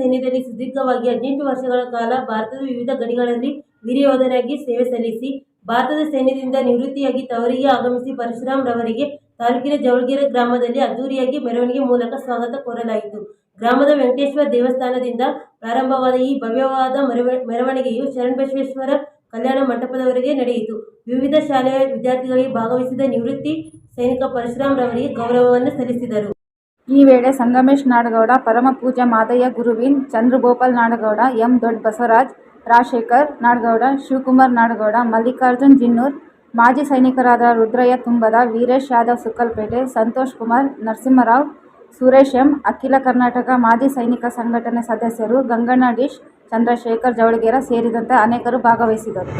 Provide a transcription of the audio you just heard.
ಸೈನ್ಯದಲ್ಲಿ ಸುದೀರ್ಘವಾಗಿ 18 ವರ್ಷಗಳ ಕಾಲ ಭಾರತದ ವಿವಿಧ ಗಡಿಗಳಲ್ಲಿ ವೀರಯೋಧನಾಗಿ ಸೇವೆ ಸಲ್ಲಿಸಿ ಭಾರತದ ಸೈನ್ಯದಿಂದ ನಿವೃತ್ತಿಯಾಗಿ ತವರಿಗೆ ಆಗಮಿಸಿ ಪರಶುರಾಮ್ ರವರಿಗೆ ತಾಲೂಕಿನ ಜವಳಗೆರೆ ಗ್ರಾಮದಲ್ಲಿ ಅದ್ದೂರಿಯಾಗಿ ಮೆರವಣಿಗೆ ಮೂಲಕ ಸ್ವಾಗತ ಕೋರಲಾಯಿತು. ಗ್ರಾಮದ ವೆಂಕಟೇಶ್ವರ ದೇವಸ್ಥಾನದಿಂದ ಪ್ರಾರಂಭವಾದ ಈ ಭವ್ಯವಾದ ಮೆರವಣಿಗೆಯು ಶರಣಬಸವೇಶ್ವರ ಕಲ್ಯಾಣ ಮಂಟಪದವರೆಗೆ ನಡೆಯಿತು. ವಿವಿಧ ಶಾಲೆಯ ವಿದ್ಯಾರ್ಥಿಗಳಿಗೆ ಭಾಗವಹಿಸಿದ ನಿವೃತ್ತಿ ಸೈನಿಕ ಪರಶುರಾಮ್ ರವರಿಗೆ ಗೌರವವನ್ನು ಸಲ್ಲಿಸಿದರು. ಈ ವೇಳೆ ಸಂಗಮೇಶ್ ನಾಡಗೌಡ, ಪರಮ ಪೂಜ್ಯ ಮಾದಯ್ಯ ಗುರುವಿನ್, ಚಂದ್ರಗೋಪಾಲ್ ನಾಡಗೌಡ, ಎಂ. ದೊಡ್ಡ ಬಸವರಾಜ್, ರಾಜಶೇಖರ್ ನಾಡಗೌಡ, ಶಿವಕುಮಾರ್ ನಾಡಗೌಡ, ಮಲ್ಲಿಕಾರ್ಜುನ್ ಜಿನ್ನೂರ್, ಮಾಜಿ ಸೈನಿಕರಾದ ರುದ್ರಯ್ಯ ತುಂಬದ, ವೀರೇಶ್ ಯಾದವ್ ಸುಕ್ಕಲ್ಪೇಟೆ, ಸಂತೋಷ್ ಕುಮಾರ್, ನರಸಿಂಹರಾವ್, ಸುರೇಶ್ ಎಂ, ಅಖಿಲ ಕರ್ನಾಟಕ ಮಾಜಿ ಸೈನಿಕ ಸಂಘಟನೆ ಸದಸ್ಯರು, ಗಂಗಣ್ಣ ಡಿಶ್, ಚಂದ್ರಶೇಖರ್ ಜವಳಗೆರೆ ಸೇರಿದಂತೆ ಅನೇಕರು ಭಾಗವಹಿಸಿದರು.